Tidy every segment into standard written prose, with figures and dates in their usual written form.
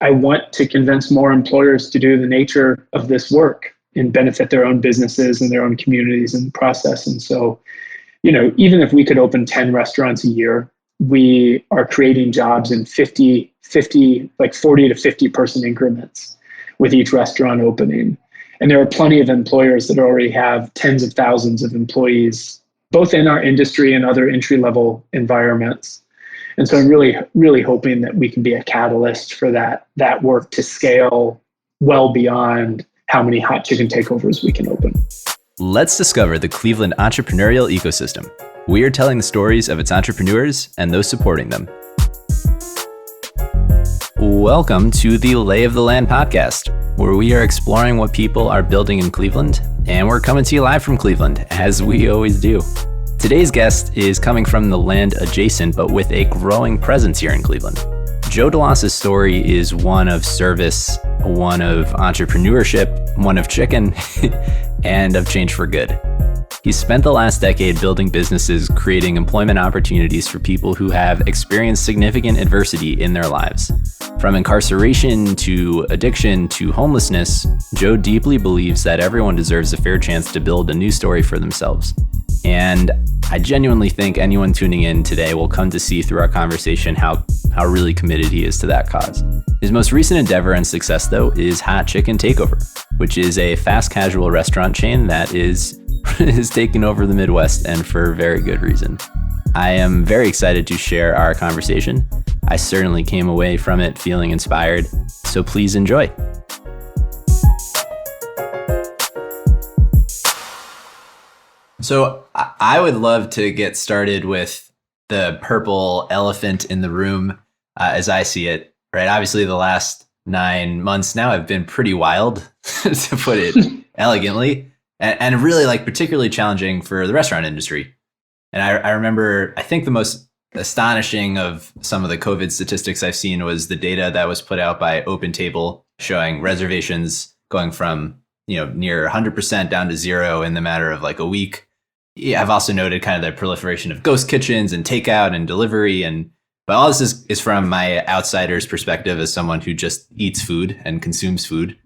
I want to convince more employers to do the nature of this work and benefit their own businesses and their own communities in the process. And so, even if we could open 10 restaurants a year, we are creating jobs in 40 to 50 person increments with each restaurant opening. And there are plenty of employers that already have tens of thousands of employees, both in our industry and other entry-level environments. And so I'm really, really hoping that we can be a catalyst for that work to scale well beyond how many Hot Chicken Takeovers we can open. Let's discover the Cleveland entrepreneurial ecosystem. We are telling the stories of its entrepreneurs and those supporting them. Welcome to the Lay of the Land podcast, where we are exploring what people are building in Cleveland, and we're coming to you live from Cleveland, as we always do. Today's guest is coming from the land adjacent, but with a growing presence here in Cleveland. Joe DeLoss's story is one of service, one of entrepreneurship, one of chicken, and of change for good. He spent the last decade building businesses, creating employment opportunities for people who have experienced significant adversity in their lives. From incarceration to addiction to homelessness, Joe deeply believes that everyone deserves a fair chance to build a new story for themselves. And I genuinely think anyone tuning in today will come to see through our conversation how really committed he is to that cause. His most recent endeavor and success, though, is Hot Chicken Takeover, which is a fast casual restaurant chain that is taking over the Midwest, and for very good reason. I am very excited to share our conversation. I certainly came away from it feeling inspired, so please enjoy. So I would love to get started with the purple elephant in the room as I see it, right? Obviously, the last 9 months now have been pretty wild, to put it elegantly, and really particularly challenging for the restaurant industry. And I remember, I think the most astonishing of some of the COVID statistics I've seen was the data that was put out by OpenTable showing reservations going from near 100% down to zero in the matter of a week. Yeah, I've also noted kind of the proliferation of ghost kitchens and takeout and delivery. But all this is from my outsider's perspective as someone who just eats food and consumes food.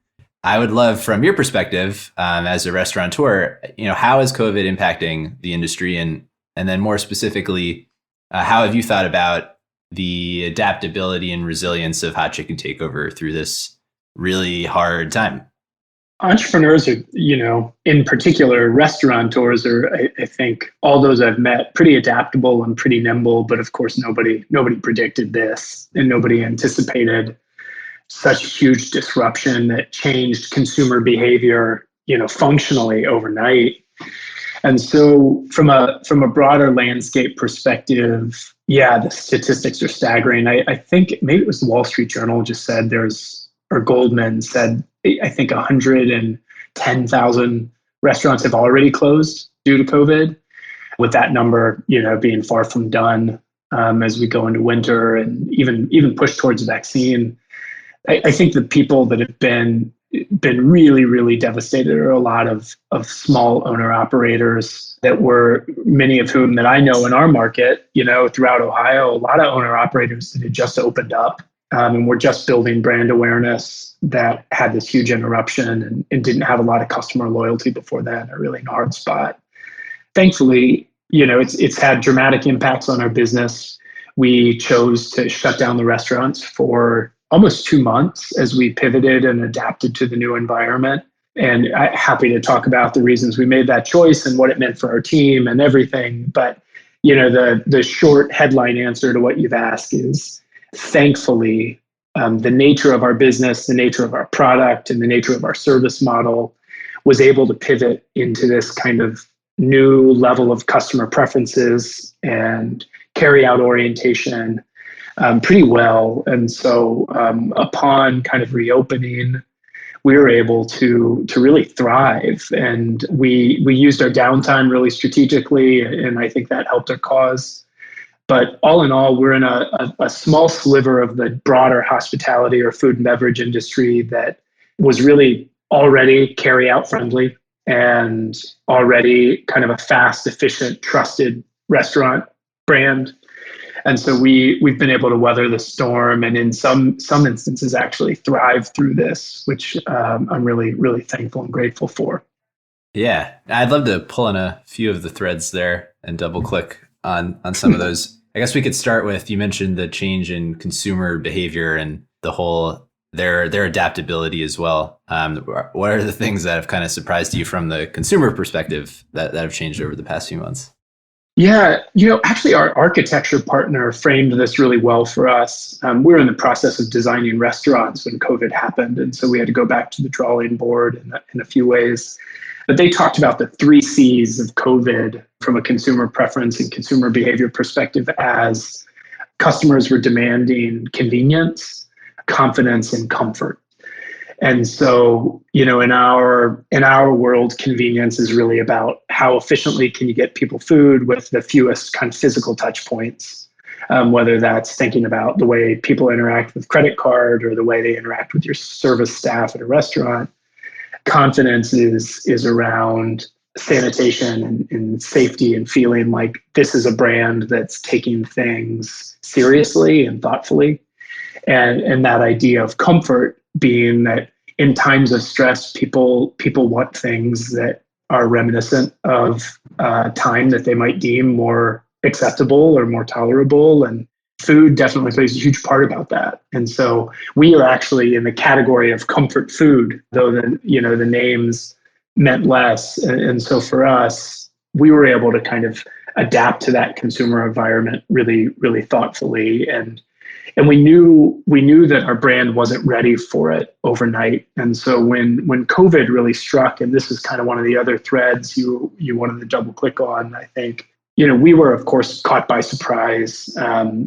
I would love, from your perspective as a restaurateur, how is COVID impacting the industry? And then more specifically, how have you thought about the adaptability and resilience of Hot Chicken Takeover through this really hard time? Entrepreneurs are, in particular, restaurateurs are, I think, all those I've met, pretty adaptable and pretty nimble. But of course, nobody predicted this, and nobody anticipated such huge disruption that changed consumer behavior, functionally overnight. And so, from a broader landscape perspective, yeah, the statistics are staggering. I think maybe it was the Wall Street Journal just said or Goldman said, I think 110,000 restaurants have already closed due to COVID, with that number, being far from done as we go into winter and even push towards a vaccine. I think the people that have been really, really devastated are a lot of small owner operators that were, many of whom that I know in our market, throughout Ohio, a lot of owner operators that had just opened up and were just building brand awareness that had this huge interruption and didn't have a lot of customer loyalty before then, are really in a hard spot. Thankfully, it's had dramatic impacts on our business. We chose to shut down the restaurants for almost 2 months as we pivoted and adapted to the new environment. And I'm happy to talk about the reasons we made that choice and what it meant for our team and everything. But, the short headline answer to what you've asked is, thankfully, the nature of our business, the nature of our product, and the nature of our service model was able to pivot into this kind of new level of customer preferences and carry out orientation pretty well. And so upon kind of reopening, we were able to really thrive. And we used our downtime really strategically, and I think that helped our cause. But all in all, we're in a small sliver of the broader hospitality or food and beverage industry that was really already carry-out friendly and already kind of a fast, efficient, trusted restaurant brand. And so we've been able to weather the storm, and in some instances actually thrive through this, which I'm really, really thankful and grateful for. Yeah, I'd love to pull in a few of the threads there and double click on some of those. I guess we could start with, you mentioned the change in consumer behavior and the whole their adaptability as well. What are the things that have kind of surprised you from the consumer perspective that have changed over the past few months? Yeah, actually, our architecture partner framed this really well for us. We were in the process of designing restaurants when COVID happened, and so we had to go back to the drawing board in a few ways. But they talked about the 3 C's of COVID from a consumer preference and consumer behavior perspective as customers were demanding convenience, confidence, and comfort. And so, in our world, convenience is really about how efficiently can you get people food with the fewest kind of physical touch points, whether that's thinking about the way people interact with credit card or the way they interact with your service staff at a restaurant. Confidence is around sanitation and safety and feeling like this is a brand that's taking things seriously and thoughtfully. And that idea of comfort being that in times of stress, people want things that are reminiscent of time that they might deem more acceptable or more tolerable. And food definitely plays a huge part about that. And so we are actually in the category of comfort food, though the names meant less. And so for us, we were able to kind of adapt to that consumer environment really, really thoughtfully. And we knew that our brand wasn't ready for it overnight. And so when COVID really struck, and this is kind of one of the other threads you wanted to double click on, I think, we were, of course, caught by surprise.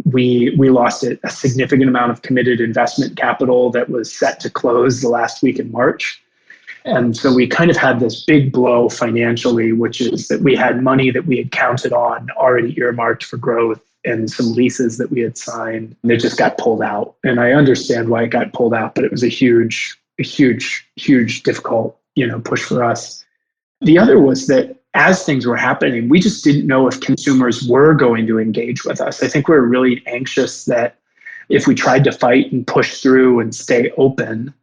We lost a significant amount of committed investment capital that was set to close the last week in March. And so we kind of had this big blow financially, which is that we had money that we had counted on already earmarked for growth and some leases that we had signed. And it just got pulled out. And I understand why it got pulled out, but it was a huge, difficult, push for us. The other was that as things were happening, we just didn't know if consumers were going to engage with us. I think we were really anxious that if we tried to fight and push through and stay open,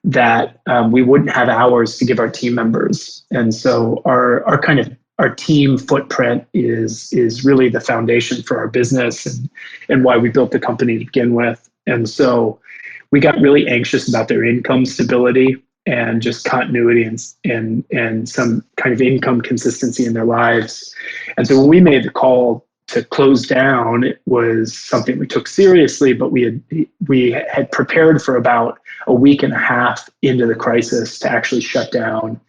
that we wouldn't have hours to give our team members. And so our team footprint is really the foundation for our business and why we built the company to begin with. And so we got really anxious about their income stability and just continuity and some kind of income consistency in their lives. And so when we made the call to close down, it was something we took seriously, but we had prepared for about a week and a half into the crisis to actually shut down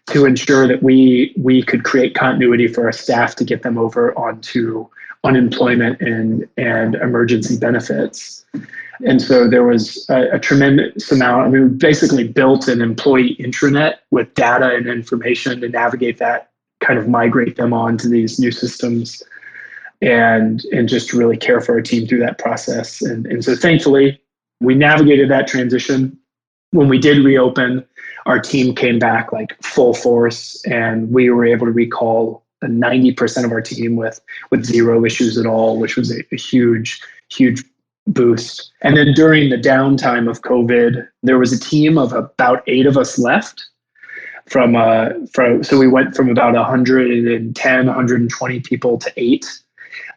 to ensure that we could create continuity for our staff to get them over onto unemployment and emergency benefits. And so there was a tremendous amount. We basically built an employee intranet with data and information to navigate that, kind of migrate them onto these new systems and just really care for our team through that process. And so thankfully, we navigated that transition. When we did reopen, our team came back like full force, and we were able to recall 90% of our team with zero issues at all, which was a huge boost. And then during the downtime of COVID, there was a team of about 8 of us left. So we went from about 110, 120 people to 8.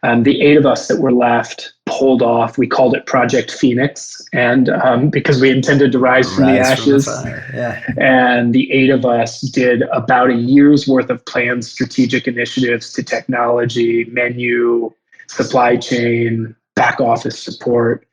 The 8 of us that were left pulled off. We called it Project Phoenix, and because we intended to rise from the ashes. And the 8 of us did about a year's worth of planned strategic initiatives to technology, menu, supply chain, back office support.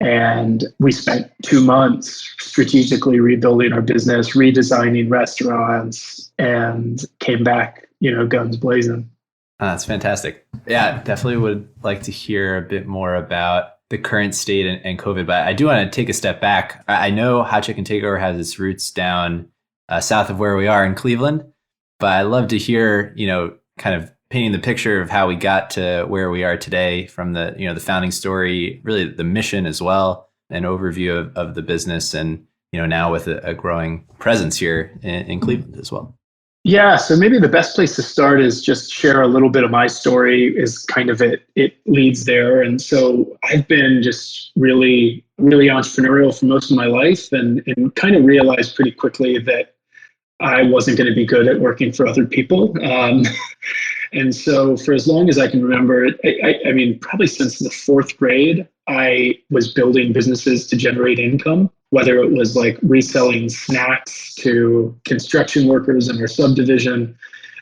And we spent 2 months strategically rebuilding our business, redesigning restaurants, and came back, guns blazing. That's fantastic. Yeah, definitely would like to hear a bit more about the current state and COVID, but I do want to take a step back. I know Hot Chicken Takeover has its roots down south of where we are in Cleveland, but I'd love to hear, kind of painting the picture of how we got to where we are today from the, the founding story, really the mission as well, an overview of the business and, now with a growing presence here in Cleveland as well. Yeah, so maybe the best place to start is just share a little bit of my story is kind of it leads there. And so I've been just really, really entrepreneurial for most of my life and kind of realized pretty quickly that I wasn't going to be good at working for other people. And so for as long as I can remember, I mean, probably since the fourth grade, I was building businesses to generate income, whether it was like reselling snacks to construction workers in our subdivision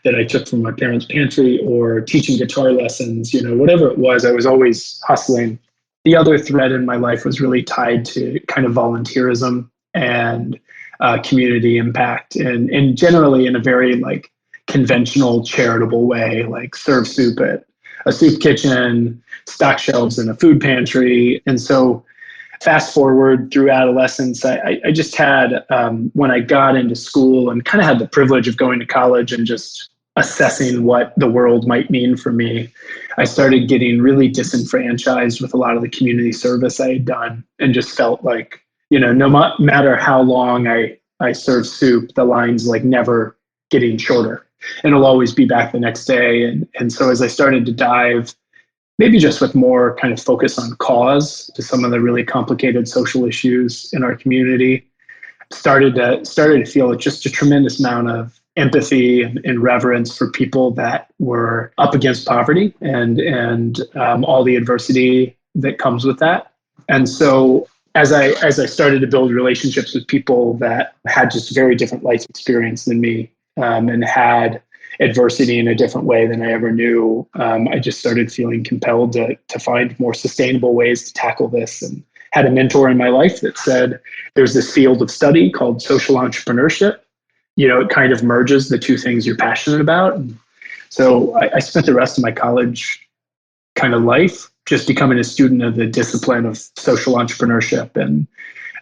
that I took from my parents' pantry or teaching guitar lessons, whatever it was, I was always hustling. The other thread in my life was really tied to kind of volunteerism and community impact and generally in a very like conventional charitable way, like serve soup at a soup kitchen, stock shelves in a food pantry. And so fast forward through adolescence, I just had, when I got into school and kind of had the privilege of going to college and just assessing what the world might mean for me, I started getting really disenfranchised with a lot of the community service I had done and just felt like, no matter how long I serve soup, the line's like never getting shorter and it'll always be back the next day. And so as I started to dive, maybe just with more kind of focus on cause to some of the really complicated social issues in our community, started to feel just a tremendous amount of empathy and reverence for people that were up against poverty and all the adversity that comes with that. And so as I started to build relationships with people that had just very different life experience than me, and had adversity in a different way than I ever knew, I just started feeling compelled to find more sustainable ways to tackle this, and had a mentor in my life that said, there's this field of study called social entrepreneurship. It kind of merges the two things you're passionate about. And so I spent the rest of my college kind of life just becoming a student of the discipline of social entrepreneurship, and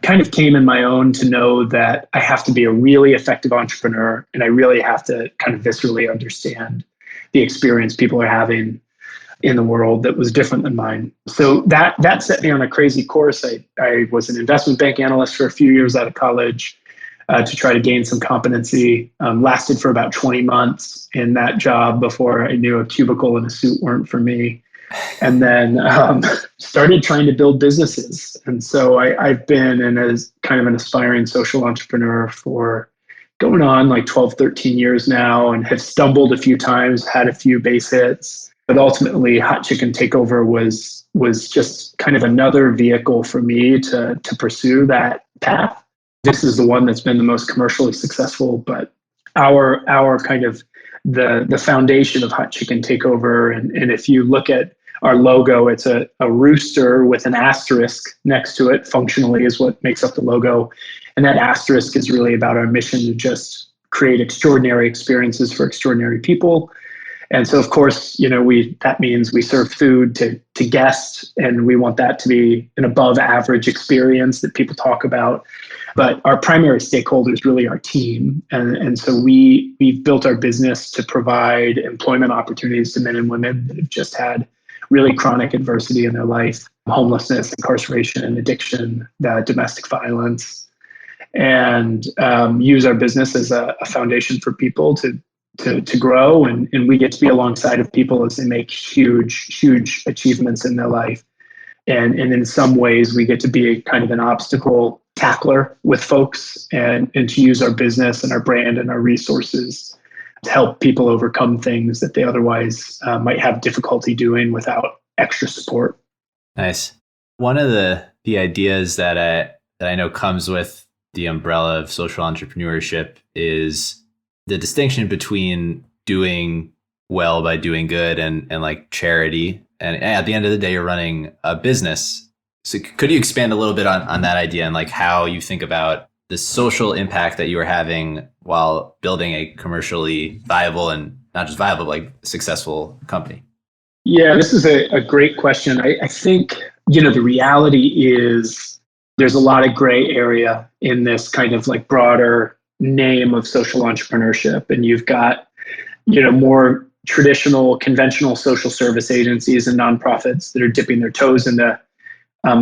kind of came in my own to know that I have to be a really effective entrepreneur and I really have to kind of viscerally understand the experience people are having in the world that was different than mine. So that set me on a crazy course. I was an investment bank analyst for a few years out of college to try to gain some competency. Lasted for about 20 months in that job before I knew a cubicle and a suit weren't for me. And then started trying to build businesses. And so I've been as kind of an aspiring social entrepreneur for going on like 12, 13 years now, and have stumbled a few times, had a few base hits. But ultimately, Hot Chicken Takeover was just kind of another vehicle for me to pursue that path. This is the one that's been the most commercially successful, but our kind of the foundation of Hot Chicken Takeover, and if you look at our logo, it's a rooster with an asterisk next to it, functionally is what makes up the logo. And that asterisk is really about our mission to just create extraordinary experiences for extraordinary people. And so, of course, that means we serve food to guests, and we want that to be an above average experience that people talk about. But our primary stakeholder is really our team. And so we've built our business to provide employment opportunities to men and women that have just had really chronic adversity in their life: homelessness, incarceration, addiction, domestic violence, and use our business as a foundation for people to grow. And we get to be alongside of people as they make huge achievements in their life. And in some ways, we get to be a kind of an obstacle tackler with folks and to use our business and our brand and our resources to help people overcome things that they otherwise might have difficulty doing without extra support. Nice. One of the ideas that I know comes with the umbrella of social entrepreneurship is the distinction between doing well by doing good and like charity. And at the end of the day, you're running a business. So could you expand a little bit on that idea and like how you think about the social impact that you are having while building a commercially viable and not just viable, but like successful company? Yeah, this is a great question. I think, the reality is there's a lot of gray area in this kind of like broader name of social entrepreneurship. And you've got, more traditional, conventional social service agencies and nonprofits that are dipping their toes into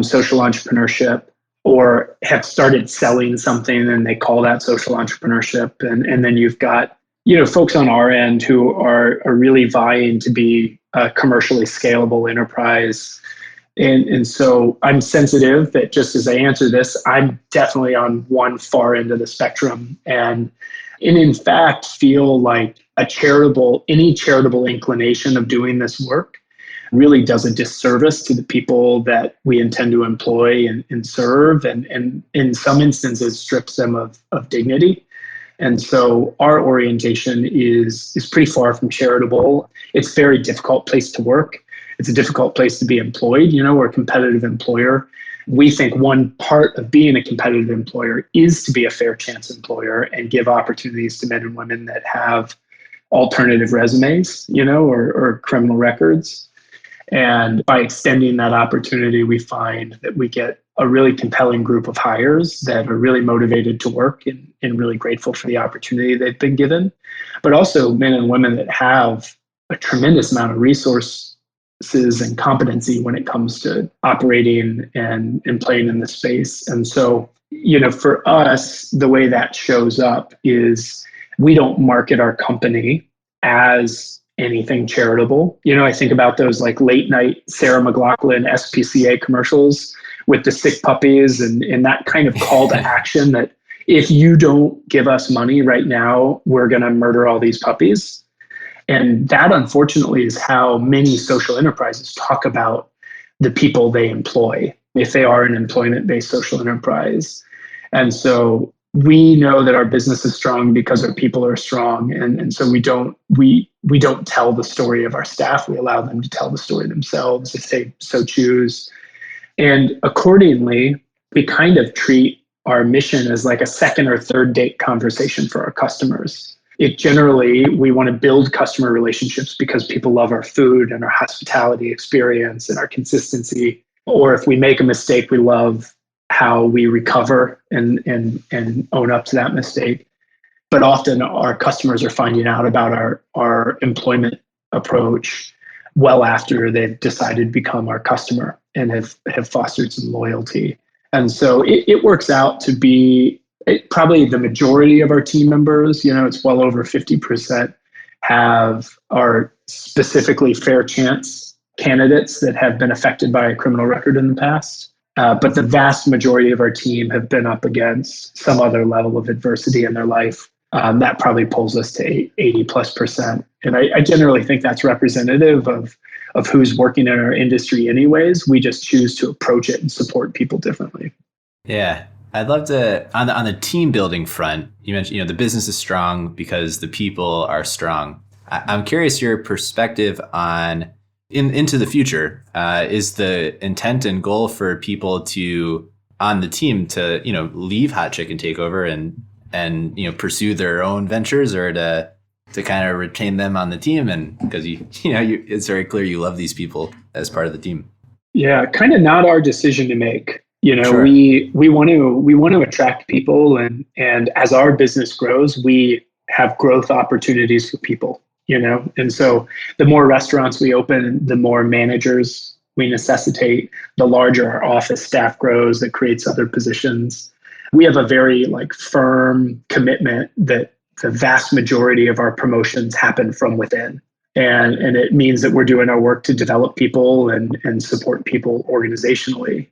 social entrepreneurship, or have started selling something and they call that social entrepreneurship. And then you've got folks on our end who are really vying to be a commercially scalable enterprise. And so I'm sensitive that just as I answer this, I'm definitely on one far end of the spectrum. And in fact, feel like any charitable inclination of doing this work really does a disservice to the people that we intend to employ and serve, and in some instances strips them of dignity. And so our orientation is pretty far from charitable. It's a very difficult place to work. It's a difficult place to be employed. We're a competitive employer. We think one part of being a competitive employer is to be a fair chance employer and give opportunities to men and women that have alternative resumes, or criminal records. And by extending that opportunity, we find that we get a really compelling group of hires that are really motivated to work and really grateful for the opportunity they've been given, but also men and women that have a tremendous amount of resources and competency when it comes to operating and playing in the space. And so, for us, the way that shows up is we don't market our company as anything charitable. I think about those like late night Sarah McLachlan SPCA commercials with the sick puppies and that kind of call to action that if you don't give us money right now, we're going to murder all these puppies. And that, unfortunately, is how many social enterprises talk about the people they employ, if they are an employment-based social enterprise. And so we know that our business is strong because our people are strong. And so we don't tell the story of our staff. We allow them to tell the story themselves if they so choose. And accordingly, we kind of treat our mission as like a second or third date conversation for our customers. We want to build customer relationships because people love our food and our hospitality experience and our consistency. Or if we make a mistake, we love how we recover and own up to that mistake. But often our customers are finding out about our employment approach well after they've decided to become our customer and have fostered some loyalty. And so it works out to be probably the majority of our team members, it's well over 50% are specifically fair chance candidates that have been affected by a criminal record in the past. But the vast majority of our team have been up against some other level of adversity in their life. That probably pulls us to 80+%. And I generally think that's representative of who's working in our industry anyways. We just choose to approach it and support people differently. Yeah. I'd love to, on the team building front, you mentioned, the business is strong because the people are strong. I'm curious your perspective on into the future. Is the intent and goal for people on the team to, leave Hot Chicken Takeover and pursue their own ventures, or to kind of retain them on the team? And because it's very clear you love these people as part of the team. Yeah, kind of not our decision to make. Sure. We want to attract people, and as our business grows, we have growth opportunities for people, and so the more restaurants we open, the more managers we necessitate, the larger our office staff grows. That creates other positions. We have a very firm commitment that the vast majority of our promotions happen from within. And it means that we're doing our work to develop people and support people organizationally.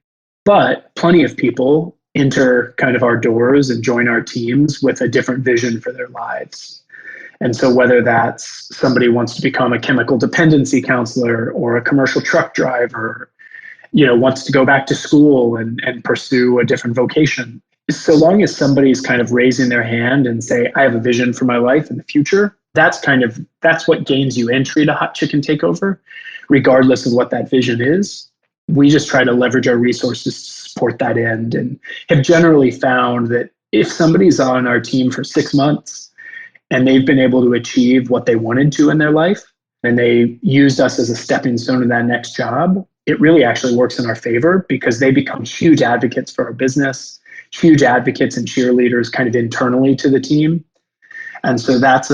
But plenty of people enter kind of our doors and join our teams with a different vision for their lives. And so whether that's somebody wants to become a chemical dependency counselor or a commercial truck driver, wants to go back to school and pursue a different vocation, so long as somebody's kind of raising their hand and say, I have a vision for my life in the future, that's what gains you entry to Hot Chicken Takeover, regardless of what that vision is. We just try to leverage our resources to support that end, and have generally found that if somebody's on our team for 6 months and they've been able to achieve what they wanted to in their life, and they used us as a stepping stone to that next job, it really actually works in our favor because they become huge advocates for our business, huge advocates and cheerleaders kind of internally to the team. And so it's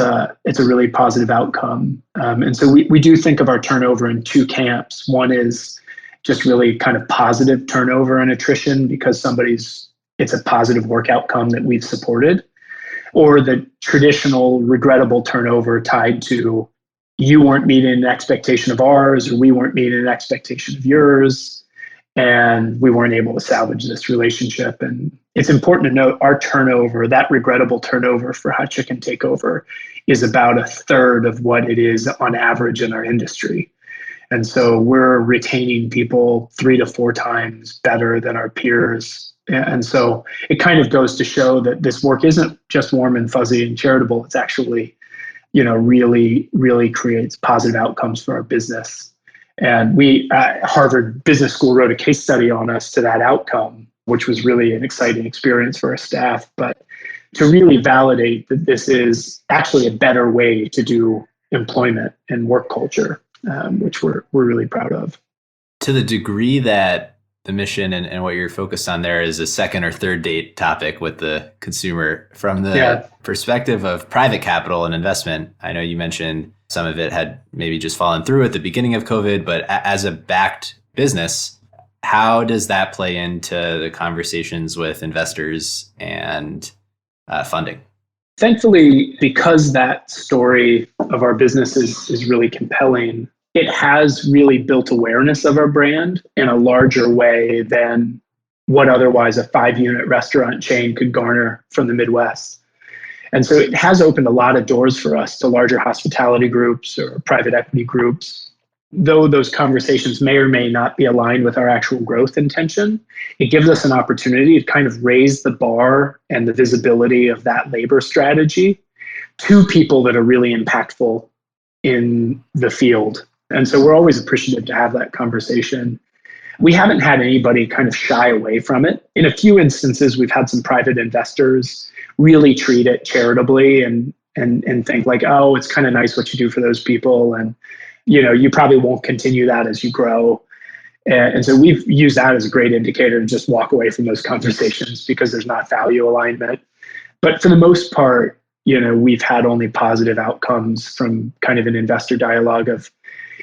a really positive outcome. And so we do think of our turnover in two camps. One is just really kind of positive turnover and attrition because it's a positive work outcome that we've supported. or the traditional regrettable turnover tied to you weren't meeting an expectation of ours, or we weren't meeting an expectation of yours, and we weren't able to salvage this relationship. And it's important to note our turnover, that regrettable turnover for Hot Chicken Takeover, is about a third of what it is on average in our industry. And so we're retaining people 3 to 4 times better than our peers. And so it kind of goes to show that this work isn't just warm and fuzzy and charitable. It's actually, really, really creates positive outcomes for our business. And we at Harvard Business School wrote a case study on us to that outcome, which was really an exciting experience for our staff. But to really validate that this is actually a better way to do employment and work culture, which we're really proud of. To the degree that the mission and what you're focused on there is a second or third date topic with the consumer, from the perspective of private capital and investment, I know you mentioned some of it had maybe just fallen through at the beginning of COVID, but as a backed business, how does that play into the conversations with investors and funding? Thankfully, because that story of our business is really compelling, it has really built awareness of our brand in a larger way than what otherwise a 5-unit restaurant chain could garner from the Midwest. And so it has opened a lot of doors for us to larger hospitality groups or private equity groups. Though those conversations may or may not be aligned with our actual growth intention, it gives us an opportunity to kind of raise the bar and the visibility of that labor strategy to people that are really impactful in the field. And so we're always appreciative to have that conversation. We haven't had anybody kind of shy away from it. In a few instances, we've had some private investors really treat it charitably and think like, oh, it's kind of nice what you do for those people. And, you probably won't continue that as you grow. And so we've used that as a great indicator to just walk away from those conversations because there's not value alignment. But for the most part, we've had only positive outcomes from kind of an investor dialogue of,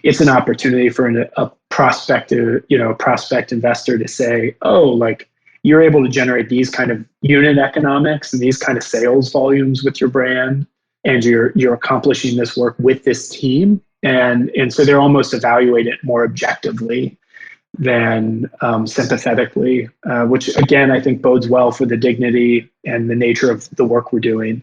it's an opportunity for a prospect investor to say, oh, like you're able to generate these kind of unit economics and these kind of sales volumes with your brand, and you're accomplishing this work with this team. And so they're almost evaluate it more objectively than sympathetically, which again, I think bodes well for the dignity and the nature of the work we're doing,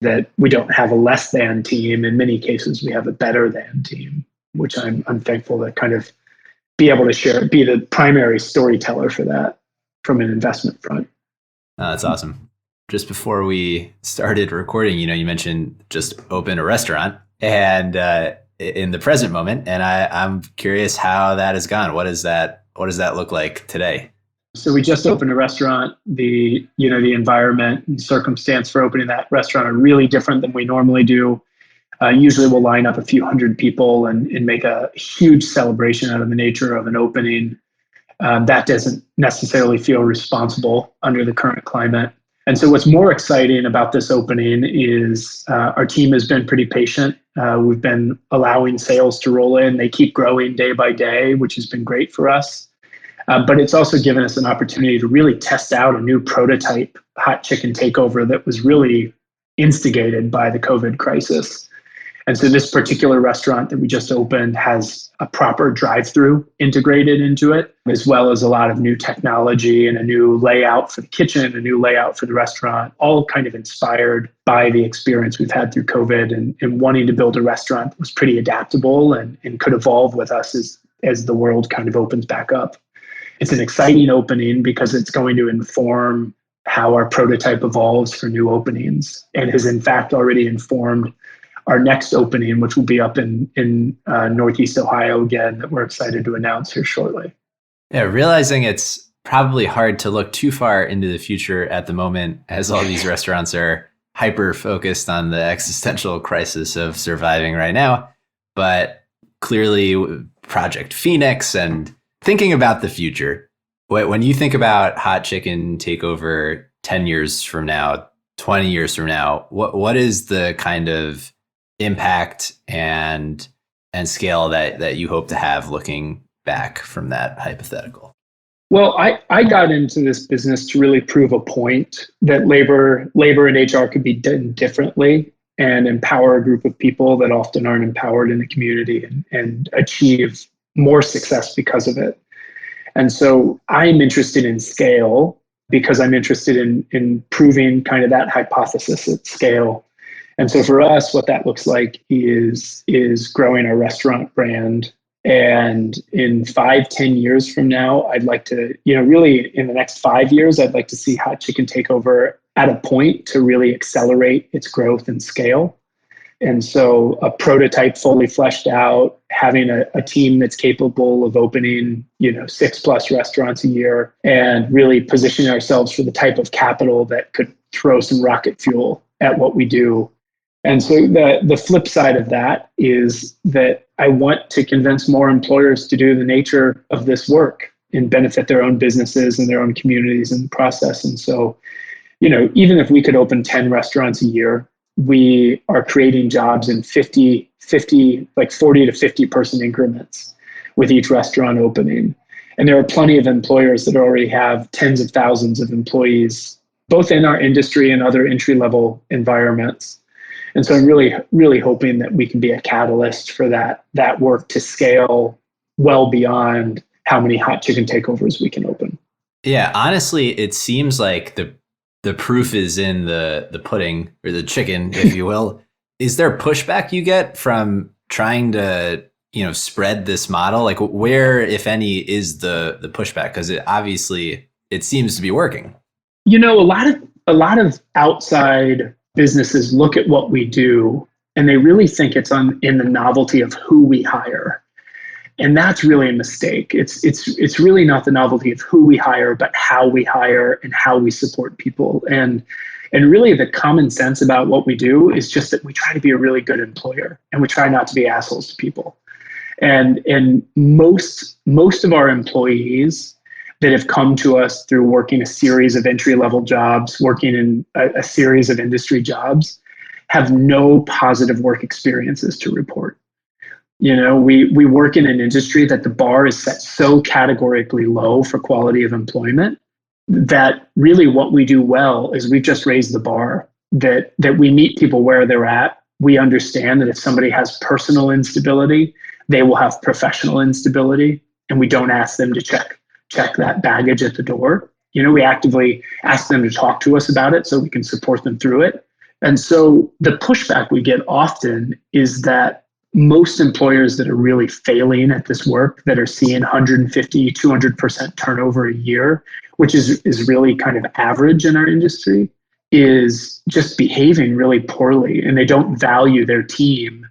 that we don't have a less than team. In many cases, we have a better than team, which I'm thankful to kind of be able to share, be the primary storyteller for that from an investment front. Oh, that's awesome. Just before we started recording, you mentioned just open a restaurant and in the present moment, and I'm curious how that has gone. What does that look like today? So we just opened a restaurant. The environment and circumstance for opening that restaurant are really different than we normally do. Usually we'll line up a few hundred people and make a huge celebration out of the nature of an opening. That doesn't necessarily feel responsible under the current climate. And so what's more exciting about this opening is our team has been pretty patient. We've been allowing sales to roll in. They keep growing day by day, which has been great for us. But it's also given us an opportunity to really test out a new prototype Hot Chicken Takeover that was really instigated by the COVID crisis. And so this particular restaurant that we just opened has a proper drive-through integrated into it, as well as a lot of new technology and a new layout for the kitchen, a new layout for the restaurant, all kind of inspired by the experience we've had through COVID and wanting to build a restaurant that was pretty adaptable and could evolve with us as the world kind of opens back up. It's an exciting opening because it's going to inform how our prototype evolves for new openings, and has in fact already informed our next opening, which will be up in Northeast Ohio again, that we're excited to announce here shortly. Yeah, realizing it's probably hard to look too far into the future at the moment, as all these restaurants are hyper focused on the existential crisis of surviving right now. But clearly Project Phoenix and thinking about the future, when you think about Hot Chicken Takeover 10 years from now, 20 years from now, what is the kind of impact and scale that you hope to have looking back from that hypothetical? Well, I got into this business to really prove a point that labor and HR could be done differently and empower a group of people that often aren't empowered in the community and achieve more success because of it. And so I'm interested in scale because I'm interested in proving kind of that hypothesis at scale. And so for us, what that looks like is growing our restaurant brand. And in 5, 10 years from now, I'd like to, really in the next 5 years, I'd like to see Hot Chicken Takeover at a point to really accelerate its growth and scale. And so a prototype fully fleshed out, having a team that's capable of opening, 6+ restaurants a year and really positioning ourselves for the type of capital that could throw some rocket fuel at what we do. And so the flip side of that is that I want to convince more employers to do the nature of this work and benefit their own businesses and their own communities in the process. And so, even if we could open 10 restaurants a year, we are creating jobs in 40 to 50 person increments with each restaurant opening. And there are plenty of employers that already have tens of thousands of employees, both in our industry and other entry-level environments. And so I'm really, really hoping that we can be a catalyst for that work to scale well beyond how many Hot Chicken Takeovers we can open. Yeah, honestly, it seems like the proof is in the pudding, or the chicken, if you will. Is there pushback you get from trying to, spread this model? Like, where, if any, is the pushback? Because it seems to be working. A lot of outside businesses look at what we do and they really think it's in the novelty of who we hire. And that's really a mistake. It's really not the novelty of who we hire, but how we hire and how we support people. And really the common sense about what we do is just that we try to be a really good employer and we try not to be assholes to people. And most of our employees that have come to us through working a series of entry-level jobs, working in a series of industry jobs, have no positive work experiences to report. We work in an industry that the bar is set so categorically low for quality of employment that really what we do well is we've just raised the bar, that we meet people where they're at. We understand that if somebody has personal instability, they will have professional instability, and we don't ask them to check that baggage at the door. We actively ask them to talk to us about it so we can support them through it. And so the pushback we get often is that most employers that are really failing at this work, that are seeing 150, 200% turnover a year, which is really kind of average in our industry, is just behaving really poorly. And they don't value their team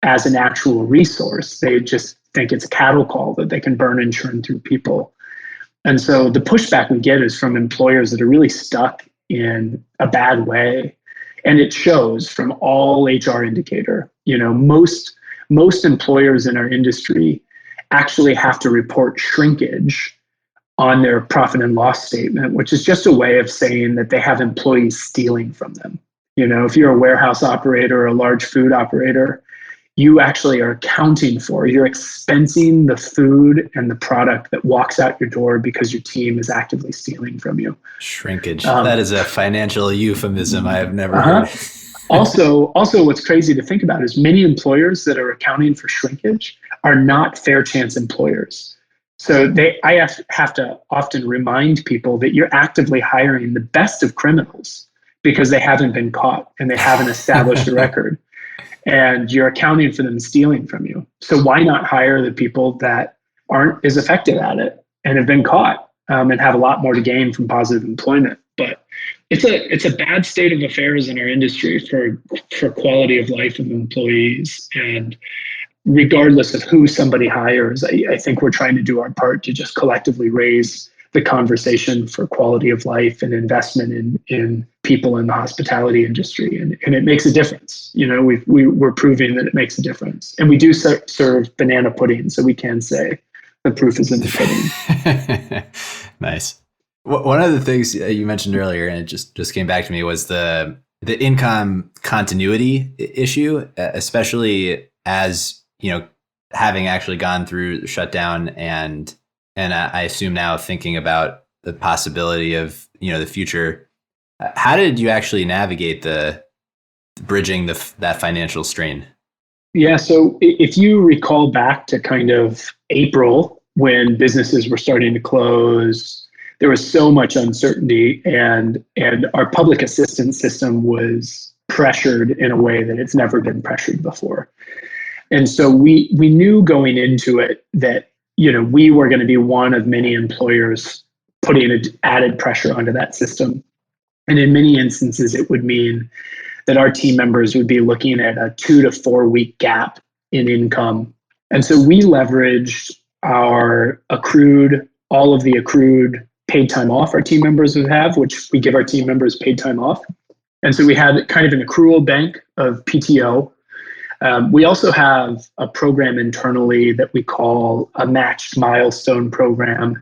as an actual resource. They just think it's a cattle call that they can burn and churn through people. And so the pushback we get is from employers that are really stuck in a bad way. And it shows from all HR indicator. Most employers in our industry actually have to report shrinkage on their profit and loss statement, which is just a way of saying that they have employees stealing from them. If you're a warehouse operator or a large food operator, you actually are you're expensing the food and the product that walks out your door because your team is actively stealing from you. Shrinkage. That is a financial euphemism I have never heard. Also, what's crazy to think about is many employers that are accounting for shrinkage are not fair chance employers. So I have to often remind people that you're actively hiring the best of criminals because they haven't been caught and they haven't established a record. And you're accounting for them stealing from you. So why not hire the people that aren't as effective at it and have been caught and have a lot more to gain from positive employment? But it's a bad state of affairs in our industry for quality of life of employees. And regardless of who somebody hires, I think we're trying to do our part to just collectively raise the conversation for quality of life and investment in people in the hospitality industry. And it makes a difference. We're proving that it makes a difference. And we do serve banana pudding, so we can say the proof is in the pudding. Nice. One of the things you mentioned earlier, and it just came back to me, was the income continuity issue, especially as, having actually gone through the shutdown and And I assume now thinking about the possibility of, the future, how did you actually navigate the bridging that financial strain? Yeah. So if you recall back to kind of April when businesses were starting to close, there was so much uncertainty, and our public assistance system was pressured in a way that it's never been pressured before. And so we knew going into it that, we were going to be one of many employers putting added pressure onto that system. And in many instances, it would mean that our team members would be looking at a 2 to 4 week gap in income. And so we leveraged all of the accrued paid time off our team members would have, which we give our team members paid time off. And so we had kind of an accrual bank of PTO. We also have a program internally that we call a matched milestone program,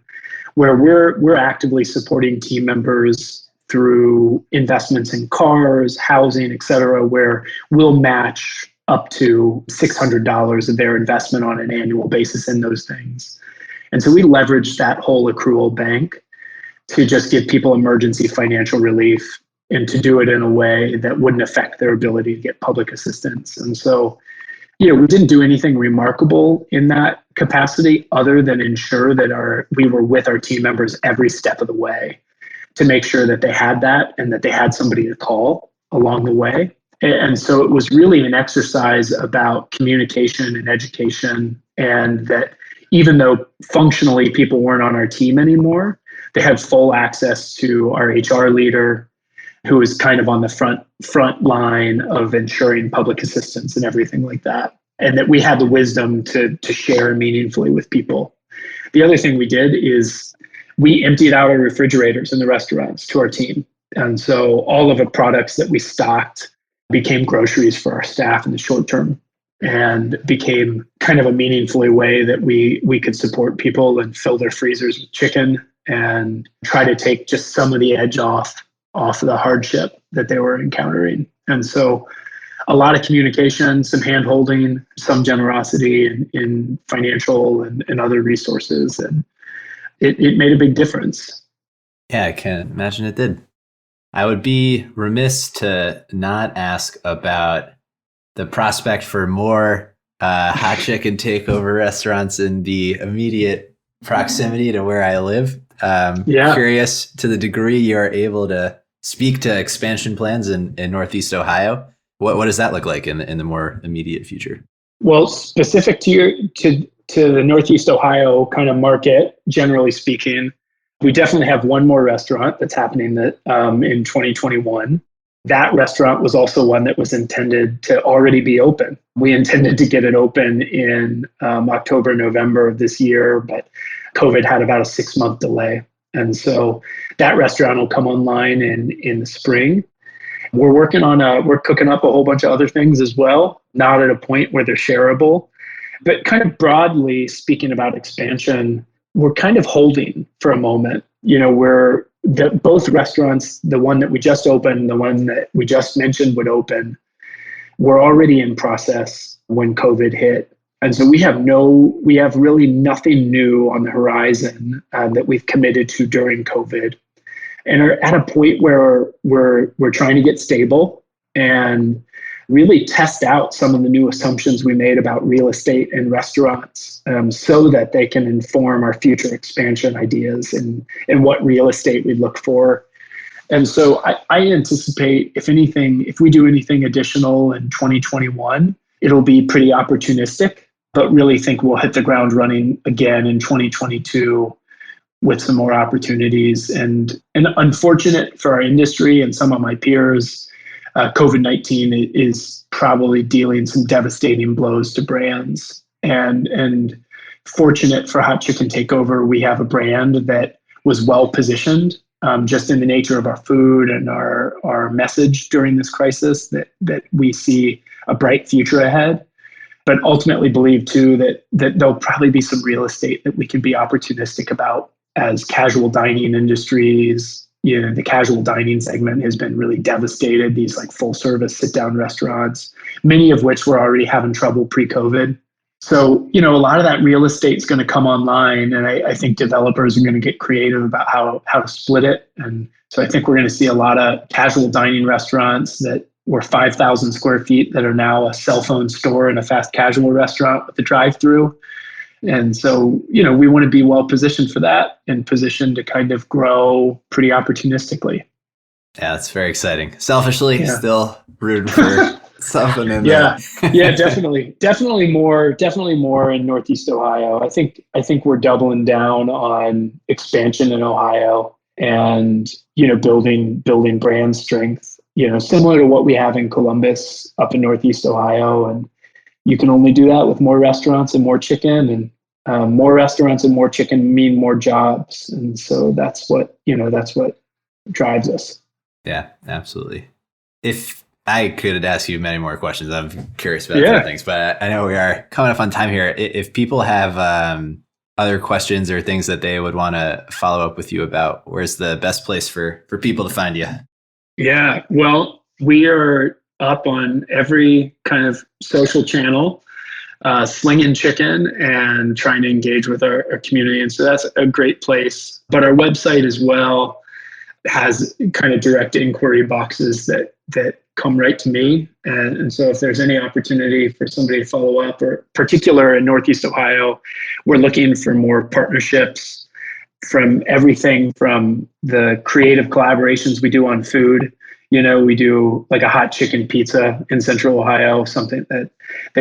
where we're actively supporting team members through investments in cars, housing, et cetera, where we'll match up to $600 of their investment on an annual basis in those things. And so we leveraged that whole accrual bank to just give people emergency financial relief and to do it in a way that wouldn't affect their ability to get public assistance. And so, we didn't do anything remarkable in that capacity other than ensure that we were with our team members every step of the way to make sure that they had that and that they had somebody to call along the way. And so it was really an exercise about communication and education, and that even though functionally people weren't on our team anymore, they had full access to our HR leader, who was kind of on the front line of ensuring public assistance and everything like that. And that we had the wisdom to share meaningfully with people. The other thing we did is we emptied out our refrigerators in the restaurants to our team. And so all of the products that we stocked became groceries for our staff in the short term, and became kind of a meaningful way that we could support people and fill their freezers with chicken and try to take just some of the edge off of the hardship that they were encountering. And so a lot of communication, some hand-holding, some generosity in financial and other resources. And it made a big difference. Yeah, I can imagine it did. I would be remiss to not ask about the prospect for more Hot Chicken Takeover restaurants in the immediate proximity to where I live. Curious to the degree you are able to speak to expansion plans in Northeast Ohio. What does that look like in the more immediate future? Well, specific to the Northeast Ohio kind of market, generally speaking, we definitely have one more restaurant that's happening in 2021. That restaurant was also one that was intended to already be open. We intended to get it open in October, November of this year, but COVID had about a 6-month delay. And so that restaurant will come online in the spring. We're cooking up a whole bunch of other things as well, not at a point where they're shareable. But kind of broadly speaking about expansion, we're kind of holding for a moment. Both restaurants, the one that we just opened, the one that we just mentioned would open, were already in process when COVID hit. And so we have really nothing new on the horizon that we've committed to during COVID, and are at a point where we're trying to get stable and really test out some of the new assumptions we made about real estate and restaurants, so that they can inform our future expansion ideas and what real estate we look for. And so I anticipate, if we do anything additional in 2021, it'll be pretty opportunistic, but really think we'll hit the ground running again in 2022 with some more opportunities. And unfortunate for our industry and some of my peers, COVID-19 is probably dealing some devastating blows to brands. And fortunate for Hot Chicken Takeover, we have a brand that was well positioned, just in the nature of our food and our message during this crisis, that we see a bright future ahead. But ultimately believe too that there'll probably be some real estate that we can be opportunistic about as casual dining industries. The casual dining segment has been really devastated. These like full service sit down restaurants, many of which were already having trouble pre-COVID. So, a lot of that real estate is going to come online, and I think developers are going to get creative about how to split it. And so I think we're going to see a lot of casual dining restaurants that were 5,000 square feet that are now a cell phone store and a fast casual restaurant with a drive-through. And so, we want to be well positioned for that and positioned to kind of grow pretty opportunistically. Yeah, it's very exciting. Selfishly, still rooting for something in there. Yeah, definitely more in Northeast Ohio. I think we're doubling down on expansion in Ohio and building brand strength. Similar to what we have in Columbus up in Northeast Ohio, and you can only do that with more restaurants and more chicken, and more restaurants and more chicken mean more jobs, and so that's what drives us. Yeah, absolutely. If I could ask you many more questions, I'm curious about different things, but I know we are coming up on time here. If people have other questions or things that they would want to follow up with you about, where's the best place for people to find you? Yeah, well, we are up on every kind of social channel, slinging chicken and trying to engage with our community. And so that's a great place. But our website as well has kind of direct inquiry boxes that come right to me. And so if there's any opportunity for somebody to follow up, or particular in Northeast Ohio, we're looking for more partnerships from everything from the creative collaborations we do on food. We do like a hot chicken pizza in Central Ohio, something that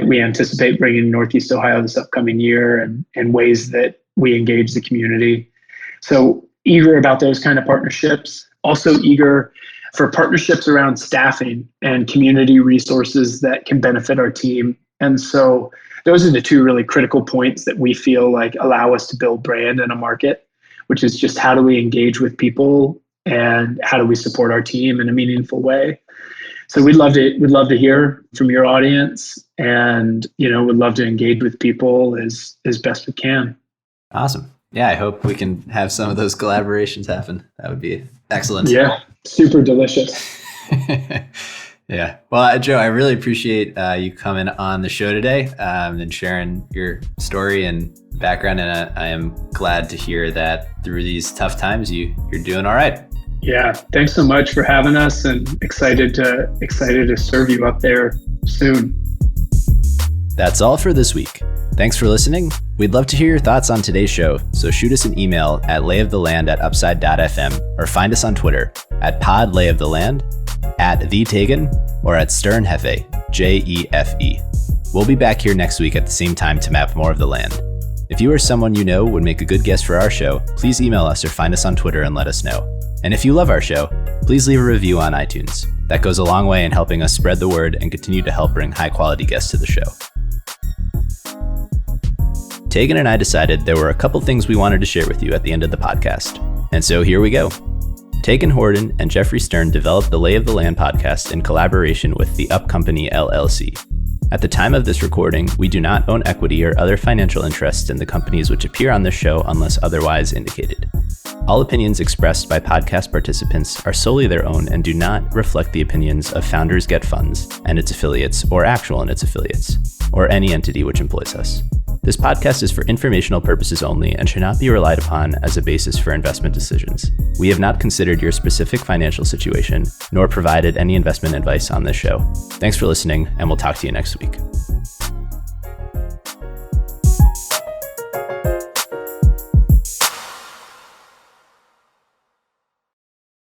we anticipate bringing to Northeast Ohio this upcoming year, and ways that we engage the community. So eager about those kind of partnerships. Also eager for partnerships around staffing and community resources that can benefit our team. And so those are the two really critical points that we feel like allow us to build brand in a market, which is just how do we engage with people and how do we support our team in a meaningful way. So we'd love to hear from your audience, and would love to engage with people as best we can. Awesome. Yeah, I hope we can have some of those collaborations happen. That would be excellent. Yeah, super delicious. Yeah. Well, Joe, I really appreciate you coming on the show today and sharing your story and background. And I am glad to hear that through these tough times, you're doing all right. Yeah. Thanks so much for having us, and excited to serve you up there soon. That's all for this week. Thanks for listening. We'd love to hear your thoughts on today's show, so shoot us an email at layoftheland@upside.fm, or find us on Twitter at podlayoftheland, at @thetegan, or at sternhefe, JEFE. We'll be back here next week at the same time to map more of the land. If you or someone you know would make a good guest for our show, please email us or find us on Twitter and let us know. And if you love our show, please leave a review on iTunes. That goes a long way in helping us spread the word and continue to help bring high-quality guests to the show. Tegan and I decided there were a couple things we wanted to share with you at the end of the podcast. And so here we go. Tegan Horden and Jeffrey Stern developed the Lay of the Land podcast in collaboration with the Up Company LLC. At the time of this recording, we do not own equity or other financial interests in the companies which appear on this show unless otherwise indicated. All opinions expressed by podcast participants are solely their own and do not reflect the opinions of Founders Get Funds and its affiliates, or Actual and its affiliates, or any entity which employs us. This podcast is for informational purposes only and should not be relied upon as a basis for investment decisions. We have not considered your specific financial situation, nor provided any investment advice on this show. Thanks for listening, and we'll talk to you next week.